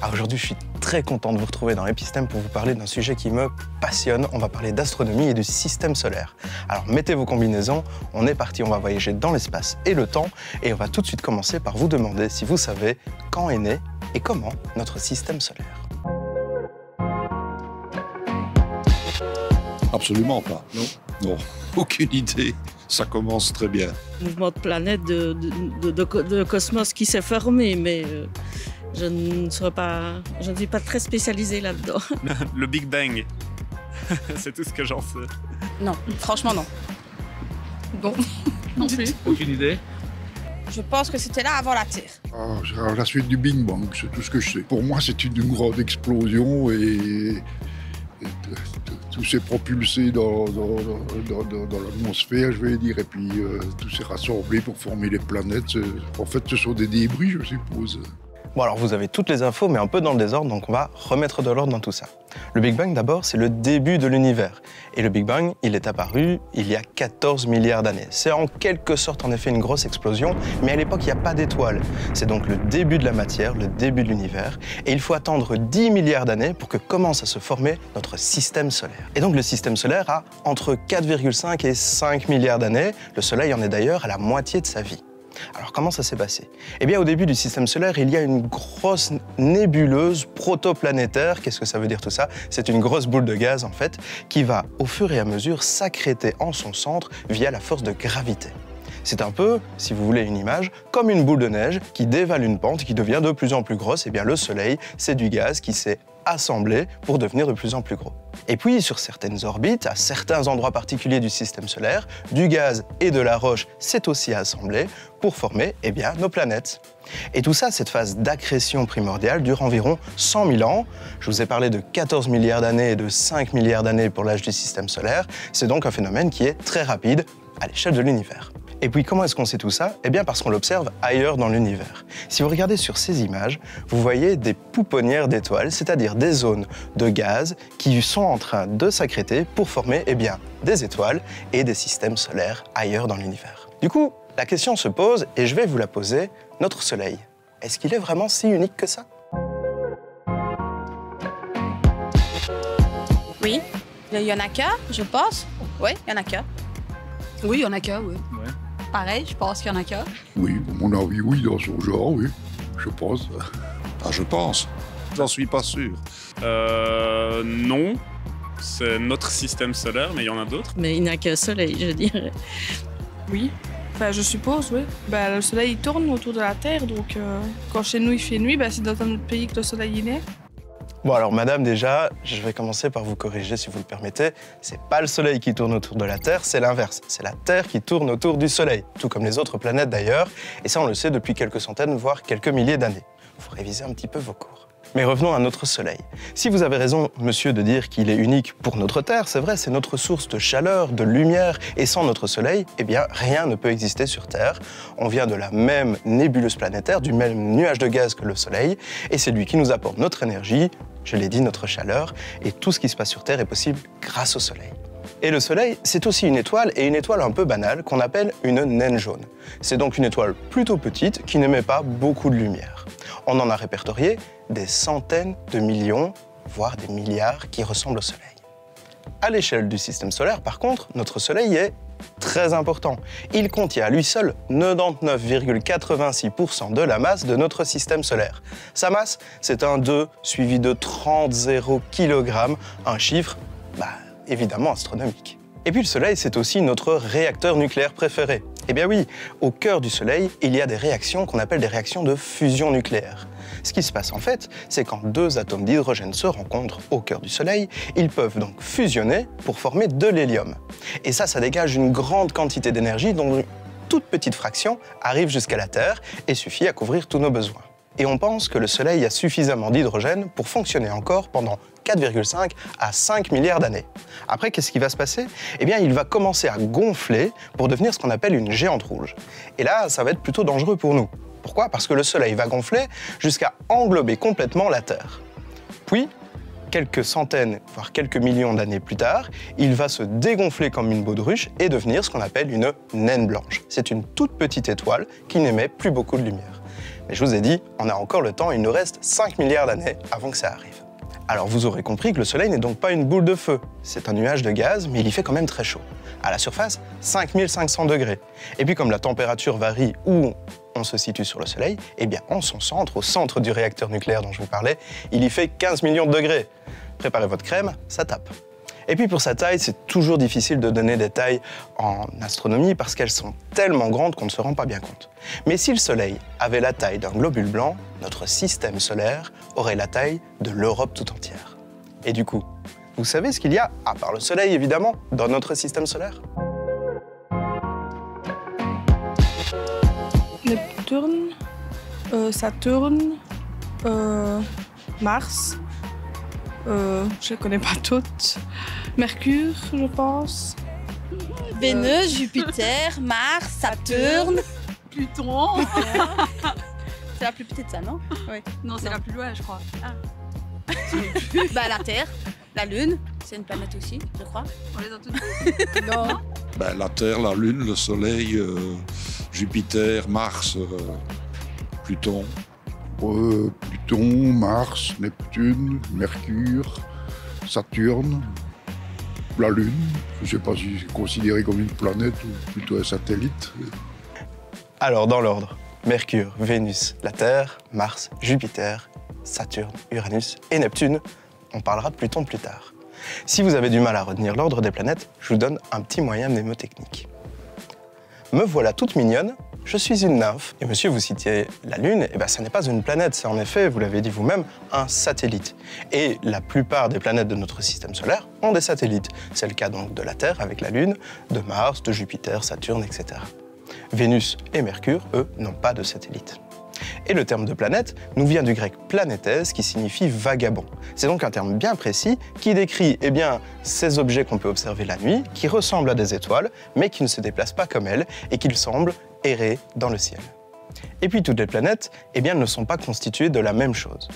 Alors aujourd'hui, je suis très content de vous retrouver dans Epistème pour vous parler d'un sujet qui me passionne. On va parler d'astronomie et du système solaire. Alors mettez vos combinaisons, on est parti, on va voyager dans l'espace et le temps. Et on va tout de suite commencer par vous demander si vous savez quand est né et comment notre système solaire. Absolument pas. Non. Non, aucune idée. Ça commence très bien. Mouvement de planète, de cosmos qui s'est formé, mais je ne suis pas très spécialisée là-dedans. Le Big Bang. C'est tout ce que j'en sais. Non, franchement non. Bon, non plus. Aucune idée. Je pense que c'était là avant la Terre. Ah, la suite du Big Bang, c'est tout ce que je sais. Pour moi, c'est une grande explosion et tout s'est propulsé dans l'atmosphère, je vais dire, et puis tout s'est rassemblé pour former les planètes. En fait, ce sont des débris, je suppose. Bon alors vous avez toutes les infos, mais un peu dans le désordre, donc on va remettre de l'ordre dans tout ça. Le Big Bang d'abord, c'est le début de l'univers. Et le Big Bang, il est apparu il y a 14 milliards d'années. C'est en quelque sorte en effet une grosse explosion, mais à l'époque il n'y a pas d'étoiles. C'est donc le début de la matière, le début de l'univers. Et il faut attendre 10 milliards d'années pour que commence à se former notre système solaire. Et donc le système solaire a entre 4,5 et 5 milliards d'années. Le Soleil en est d'ailleurs à la moitié de sa vie. Alors comment ça s'est passé? Eh bien au début du système solaire, il y a une grosse nébuleuse protoplanétaire. Qu'est-ce que ça veut dire tout ça? C'est une grosse boule de gaz en fait, qui va au fur et à mesure s'accréter en son centre via la force de gravité. C'est un peu, si vous voulez une image, comme une boule de neige qui dévale une pente, qui devient de plus en plus grosse. Eh bien le Soleil, c'est du gaz qui s'est assemblé pour devenir de plus en plus gros. Et puis, sur certaines orbites, à certains endroits particuliers du système solaire, du gaz et de la roche s'est aussi assemblé pour former, eh bien, nos planètes. Et tout ça, cette phase d'accrétion primordiale dure environ 100 000 ans. Je vous ai parlé de 14 milliards d'années et de 5 milliards d'années pour l'âge du système solaire. C'est donc un phénomène qui est très rapide à l'échelle de l'univers. Et puis comment est-ce qu'on sait tout ça? Eh bien parce qu'on l'observe ailleurs dans l'univers. Si vous regardez sur ces images, vous voyez des pouponnières d'étoiles, c'est-à-dire des zones de gaz qui sont en train de s'accréter pour former eh bien, des étoiles et des systèmes solaires ailleurs dans l'univers. Du coup, la question se pose, et je vais vous la poser, notre Soleil, est-ce qu'il est vraiment si unique que ça? Oui, il y en a qu'un, je pense. Oui, il y en a qu'un. Oui, il y en a qu'un, oui. Ouais. Pareil, je pense qu'il y en a qu'un. Oui, à mon avis, oui, dans son genre, oui, je pense. Ah, je pense. J'en suis pas sûr. Non. C'est notre système solaire, mais il y en a d'autres. Mais il n'y a qu'un Soleil, je dirais. Oui, enfin, je suppose, oui. Ben, le soleil il tourne autour de la Terre, donc quand chez nous il fait nuit, ben, c'est dans un autre pays que le soleil il est. Bon alors madame, déjà, je vais commencer par vous corriger si vous le permettez. C'est pas le Soleil qui tourne autour de la Terre, c'est l'inverse. C'est la Terre qui tourne autour du Soleil, tout comme les autres planètes d'ailleurs. Et ça on le sait depuis quelques centaines, voire quelques milliers d'années. Il faut réviser un petit peu vos cours. Mais revenons à notre Soleil. Si vous avez raison, monsieur, de dire qu'il est unique pour notre Terre, c'est vrai, c'est notre source de chaleur, de lumière, et sans notre Soleil, eh bien, rien ne peut exister sur Terre. On vient de la même nébuleuse planétaire, du même nuage de gaz que le Soleil, et c'est lui qui nous apporte notre énergie, je l'ai dit, notre chaleur, et tout ce qui se passe sur Terre est possible grâce au Soleil. Et le Soleil, c'est aussi une étoile, et une étoile un peu banale, qu'on appelle une naine jaune. C'est donc une étoile plutôt petite, qui n'émet pas beaucoup de lumière. On en a répertorié des centaines de millions, voire des milliards, qui ressemblent au Soleil. À l'échelle du système solaire, par contre, notre Soleil est très important. Il contient à lui seul 99,86% de la masse de notre système solaire. Sa masse, c'est un 2 suivi de 30 kg, un chiffre, évidemment astronomique. Et puis le Soleil, c'est aussi notre réacteur nucléaire préféré. Eh bien oui, au cœur du Soleil, il y a des réactions qu'on appelle des réactions de fusion nucléaire. Ce qui se passe en fait, c'est quand deux atomes d'hydrogène se rencontrent au cœur du Soleil, ils peuvent donc fusionner pour former de l'hélium. Et ça dégage une grande quantité d'énergie dont une toute petite fraction arrive jusqu'à la Terre et suffit à couvrir tous nos besoins. Et on pense que le Soleil a suffisamment d'hydrogène pour fonctionner encore pendant 4,5 à 5 milliards d'années. Après, qu'est-ce qui va se passer? Eh bien, il va commencer à gonfler pour devenir ce qu'on appelle une géante rouge. Et là, ça va être plutôt dangereux pour nous. Pourquoi? Parce que le Soleil va gonfler jusqu'à englober complètement la Terre. Puis, quelques centaines, voire quelques millions d'années plus tard, il va se dégonfler comme une baudruche et devenir ce qu'on appelle une naine blanche. C'est une toute petite étoile qui n'émet plus beaucoup de lumière. Mais je vous ai dit, on a encore le temps, il nous reste 5 milliards d'années avant que ça arrive. Alors vous aurez compris que le Soleil n'est donc pas une boule de feu, c'est un nuage de gaz, mais il y fait quand même très chaud. À la surface, 5500 degrés. Et puis comme la température varie où on se situe sur le Soleil, eh bien en son centre, au centre du réacteur nucléaire dont je vous parlais, il y fait 15 millions de degrés. Préparez votre crème, ça tape. Et puis pour sa taille, c'est toujours difficile de donner des tailles en astronomie parce qu'elles sont tellement grandes qu'on ne se rend pas bien compte. Mais si le Soleil avait la taille d'un globule blanc, notre système solaire aurait la taille de l'Europe tout entière. Et du coup, vous savez ce qu'il y a, à part le Soleil évidemment, dans notre système solaire? Neptune, Saturne, Mars, je les connais pas toutes. Mercure, je pense. Vénus, Jupiter, Mars, Saturne. Pluton. C'est la plus petite, ça, non? Oui. Non, c'est la plus loin, je crois. Bah, la Terre, la Lune, c'est une planète aussi, je crois. On les a toutes. Non. Ben, la Terre, la Lune, le Soleil, Jupiter, Mars, Pluton. Pluton, Mars, Neptune, Mercure, Saturne, la Lune. Je ne sais pas si c'est considéré comme une planète ou plutôt un satellite. Alors dans l'ordre, Mercure, Vénus, la Terre, Mars, Jupiter, Saturne, Uranus et Neptune. On parlera de Pluton plus tard. Si vous avez du mal à retenir l'ordre des planètes, je vous donne un petit moyen mnémotechnique. Me voilà toute mignonne, je suis une nymphe. Et monsieur, vous citiez la Lune, et bien ça n'est pas une planète, c'est en effet, vous l'avez dit vous-même, un satellite. Et la plupart des planètes de notre système solaire ont des satellites. C'est le cas donc de la Terre avec la Lune, de Mars, de Jupiter, Saturne, etc. Vénus et Mercure, eux, n'ont pas de satellite. Et le terme de planète nous vient du grec planétès qui signifie vagabond. C'est donc un terme bien précis qui décrit ces objets qu'on peut observer la nuit, qui ressemblent à des étoiles, mais qui ne se déplacent pas comme elles et qui semblent errer dans le ciel. Et puis toutes les planètes elles ne sont pas constituées de la même chose.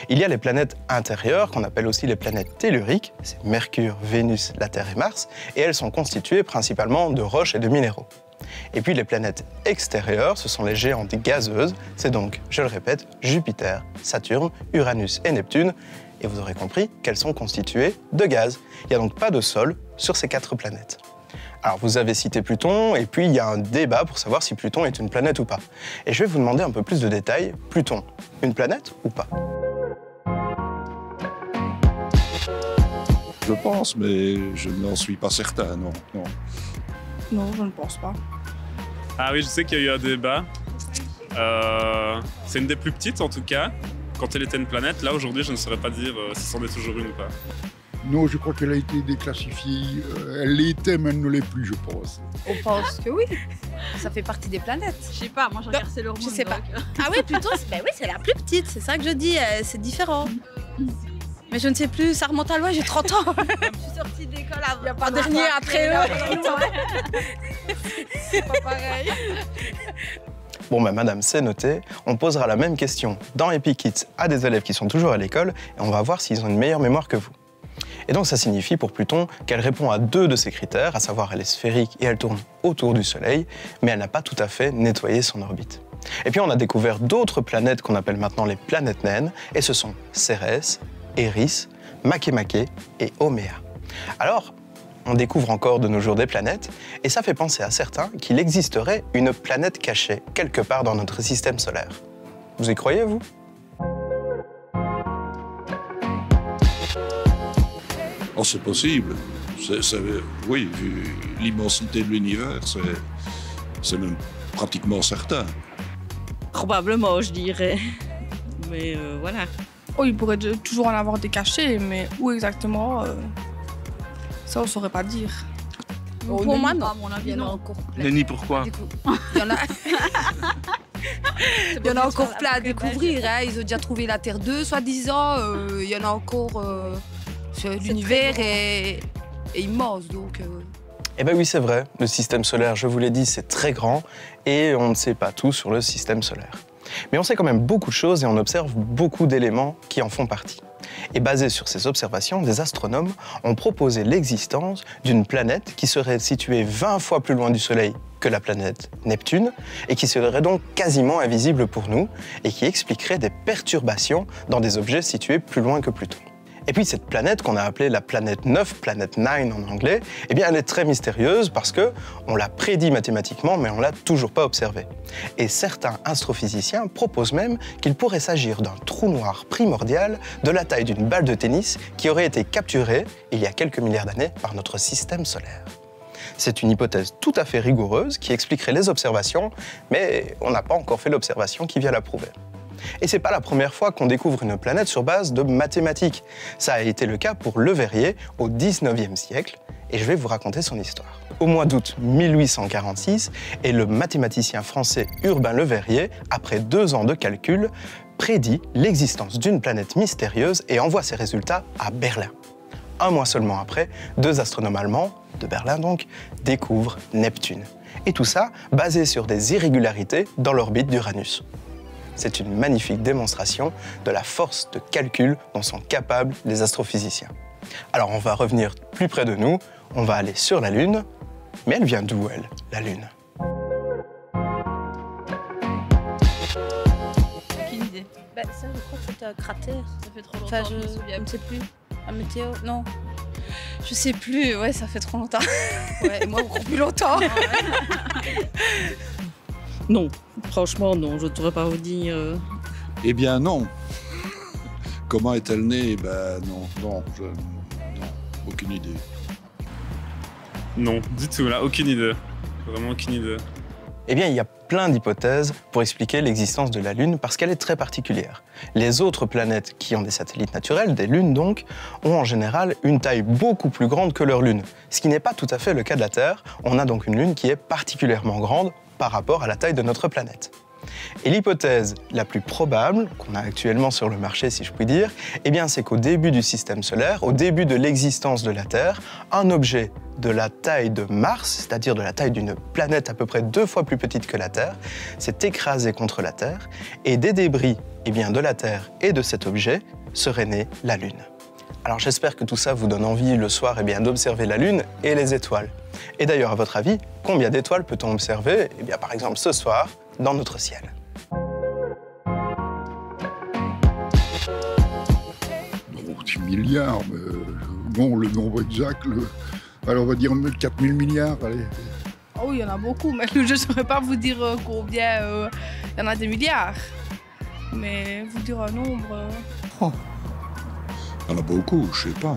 Il y a les planètes intérieures, qu'on appelle aussi les planètes telluriques, c'est Mercure, Vénus, la Terre et Mars, et elles sont constituées principalement de roches et de minéraux. Et puis les planètes extérieures, ce sont les géantes gazeuses, c'est donc, je le répète, Jupiter, Saturne, Uranus et Neptune, et vous aurez compris qu'elles sont constituées de gaz. Il n'y a donc pas de sol sur ces 4 planètes. Alors vous avez cité Pluton, et puis il y a un débat pour savoir si Pluton est une planète ou pas. Et je vais vous demander un peu plus de détails. Pluton, une planète ou pas? Je pense, mais je n'en suis pas certain, non. Non, je ne pense pas. Ah oui, je sais qu'il y a eu un débat. C'est une des plus petites en tout cas. Quand elle était une planète, là aujourd'hui, je ne saurais pas dire si c'en est toujours une ou pas. Non, je crois qu'elle a été déclassifiée. Elle l'était, mais elle ne l'est plus, je pense. On pense que oui. Ça fait partie des planètes. Je sais pas, moi je regarde Sailor Moon. Je sais pas. donc, Ah oui, plutôt, oui, c'est la plus petite, c'est ça que je dis, c'est différent. Mais je ne sais plus, ça remonte à loin, j'ai 30 ans. Je suis sortie d'école avant. Il n'y a pas dernier après eux. C'est pas pareil. Bon, madame, c'est noté. On posera la même question dans Epic Kids à des élèves qui sont toujours à l'école et on va voir s'ils ont une meilleure mémoire que vous. Et donc ça signifie pour Pluton qu'elle répond à 2 de ses critères, à savoir elle est sphérique et elle tourne autour du Soleil, mais elle n'a pas tout à fait nettoyé son orbite. Et puis on a découvert d'autres planètes qu'on appelle maintenant les planètes naines, et ce sont Cérès, Eris, Makemake et Oméa. Alors, on découvre encore de nos jours des planètes, et ça fait penser à certains qu'il existerait une planète cachée quelque part dans notre système solaire. Vous y croyez, vous? Oh, c'est possible. Oui, vu l'immensité de l'univers, c'est même pratiquement certain. Probablement, je dirais. Mais voilà. Oh, il pourrait toujours en avoir des cachés, mais où exactement, ça on saurait pas dire. Pour moi, non. À mon avis, Il y en a non. encore plein. Nenni, pourquoi? Du coup, il y en a... Il y en a encore plein à découvrir. Hein. Ils ont déjà trouvé la Terre 2, soi-disant. Il y en a encore... L'univers est immense, donc... Eh bien oui, c'est vrai. Le système solaire, je vous l'ai dit, c'est très grand et on ne sait pas tout sur le système solaire. Mais on sait quand même beaucoup de choses et on observe beaucoup d'éléments qui en font partie. Et basé sur ces observations, des astronomes ont proposé l'existence d'une planète qui serait située 20 fois plus loin du Soleil que la planète Neptune et qui serait donc quasiment invisible pour nous et qui expliquerait des perturbations dans des objets situés plus loin que Pluton. Et puis cette planète qu'on a appelée la planète 9, planète 9 en anglais, eh bien elle est très mystérieuse parce qu'on l'a prédit mathématiquement mais on l'a toujours pas observée. Et certains astrophysiciens proposent même qu'il pourrait s'agir d'un trou noir primordial de la taille d'une balle de tennis qui aurait été capturé il y a quelques milliards d'années par notre système solaire. C'est une hypothèse tout à fait rigoureuse qui expliquerait les observations, mais on n'a pas encore fait l'observation qui vient la prouver. Et c'est pas la première fois qu'on découvre une planète sur base de mathématiques. Ça a été le cas pour Le Verrier au XIXe siècle, et je vais vous raconter son histoire. Au mois d'août 1846, et le mathématicien français Urbain Le Verrier, après 2 ans de calcul, prédit l'existence d'une planète mystérieuse et envoie ses résultats à Berlin. Un mois seulement après, 2 astronomes allemands, de Berlin donc, découvrent Neptune. Et tout ça basé sur des irrégularités dans l'orbite d'Uranus. C'est une magnifique démonstration de la force de calcul dont sont capables les astrophysiciens. Alors on va revenir plus près de nous, on va aller sur la Lune, mais elle vient d'où elle, la Lune? Aucune idée. Bah, ça, je crois que c'était un cratère. Ça fait trop longtemps Enfin, que je me je souviens ne sais plus. Un météo, non. Je sais plus, ouais, ça fait trop longtemps. Ouais, et moi, encore plus longtemps. Non, franchement, non, je ne saurais pas vous dire. Eh bien non. Comment est-elle née? Ben non, aucune idée. Non, du tout, là, aucune idée. Vraiment aucune idée. Eh bien, il y a plein d'hypothèses pour expliquer l'existence de la Lune parce qu'elle est très particulière. Les autres planètes qui ont des satellites naturels, des lunes donc, ont en général une taille beaucoup plus grande que leur Lune. Ce qui n'est pas tout à fait le cas de la Terre. On a donc une Lune qui est particulièrement grande par rapport à la taille de notre planète. Et l'hypothèse la plus probable, qu'on a actuellement sur le marché si je puis dire, eh bien c'est qu'au début du système solaire, au début de l'existence de la Terre, un objet de la taille de Mars, c'est-à-dire de la taille d'une planète à peu près 2 fois plus petite que la Terre, s'est écrasé contre la Terre et des débris eh bien, de la Terre et de cet objet serait née la Lune. Alors j'espère que tout ça vous donne envie le soir eh bien, d'observer la Lune et les étoiles. Et d'ailleurs, à votre avis, combien d'étoiles peut-on observer eh bien, par exemple ce soir dans notre ciel? Oh, 10 milliards, mais bon, le nombre exact, alors on va dire 4000 milliards, allez. Oh oui, il y en a beaucoup, mais je ne saurais pas vous dire combien. Il y en a des milliards. Mais vous dire un nombre. Il y en a beaucoup, je sais pas.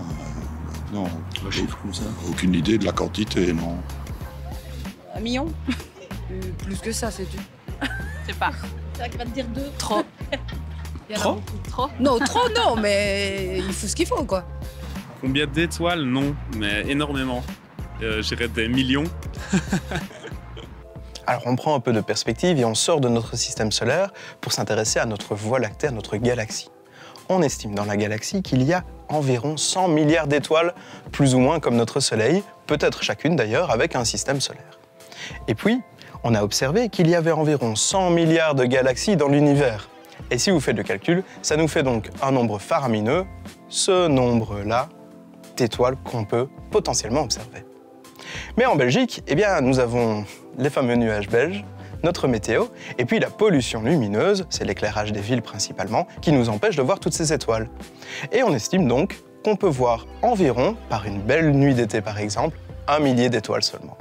Non, Un chiffre comme ça. aucune idée de la quantité, non. 1 million. Plus que ça, c'est tu. Je sais pas. C'est vrai qu'il va te dire 2. Trop. Il y en a Trop beaucoup. Trop. Non, trop non, mais il faut ce qu'il faut, quoi. Combien d'étoiles? Non, mais énormément. J'irais des millions. Alors on prend un peu de perspective et on sort de notre système solaire pour s'intéresser à notre Voie lactée, à notre galaxie. On estime dans la galaxie qu'il y a environ 100 milliards d'étoiles, plus ou moins comme notre Soleil, peut-être chacune d'ailleurs avec un système solaire. Et puis, on a observé qu'il y avait environ 100 milliards de galaxies dans l'univers. Et si vous faites le calcul, ça nous fait donc un nombre faramineux, ce nombre-là d'étoiles qu'on peut potentiellement observer. Mais en Belgique, eh bien, nous avons les fameux nuages belges, notre météo, et puis la pollution lumineuse, c'est l'éclairage des villes principalement, qui nous empêche de voir toutes ces étoiles. Et on estime donc qu'on peut voir environ, par une belle nuit d'été par exemple, 1 millier d'étoiles seulement.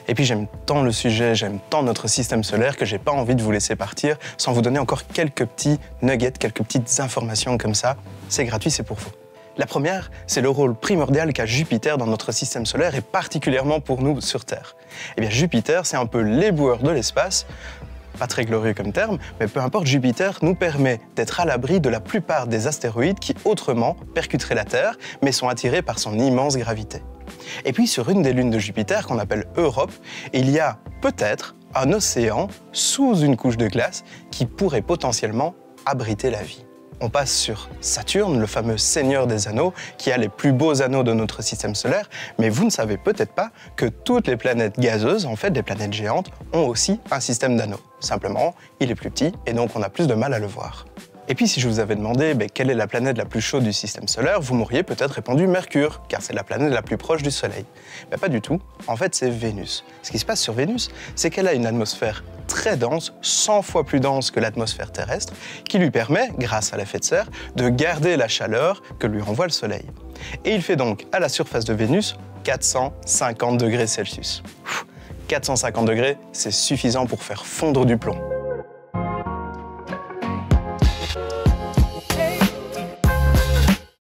Et puis j'aime tant le sujet, j'aime tant notre système solaire que j'ai pas envie de vous laisser partir sans vous donner encore quelques petits nuggets, quelques petites informations comme ça. C'est gratuit, c'est pour vous. La première, c'est le rôle primordial qu'a Jupiter dans notre système solaire et particulièrement pour nous sur Terre. Eh bien Jupiter, c'est un peu l'éboueur de l'espace, pas très glorieux comme terme, mais peu importe, Jupiter nous permet d'être à l'abri de la plupart des astéroïdes qui autrement percuteraient la Terre, mais sont attirés par son immense gravité. Et puis sur une des lunes de Jupiter, qu'on appelle Europe, il y a peut-être un océan sous une couche de glace qui pourrait potentiellement abriter la vie. On passe sur Saturne, le fameux seigneur des anneaux, qui a les plus beaux anneaux de notre système solaire, mais vous ne savez peut-être pas que toutes les planètes gazeuses, en fait des planètes géantes, ont aussi un système d'anneaux. Simplement, il est plus petit et donc on a plus de mal à le voir. Et puis si je vous avais demandé quelle est la planète la plus chaude du système solaire, vous m'auriez peut-être répondu Mercure, car c'est la planète la plus proche du Soleil. Mais pas du tout, en fait c'est Vénus. Ce qui se passe sur Vénus, c'est qu'elle a une atmosphère très dense, 100 fois plus dense que l'atmosphère terrestre, qui lui permet, grâce à l'effet de serre, de garder la chaleur que lui renvoie le Soleil. Et il fait donc à la surface de Vénus 450 degrés Celsius. 450 degrés, c'est suffisant pour faire fondre du plomb.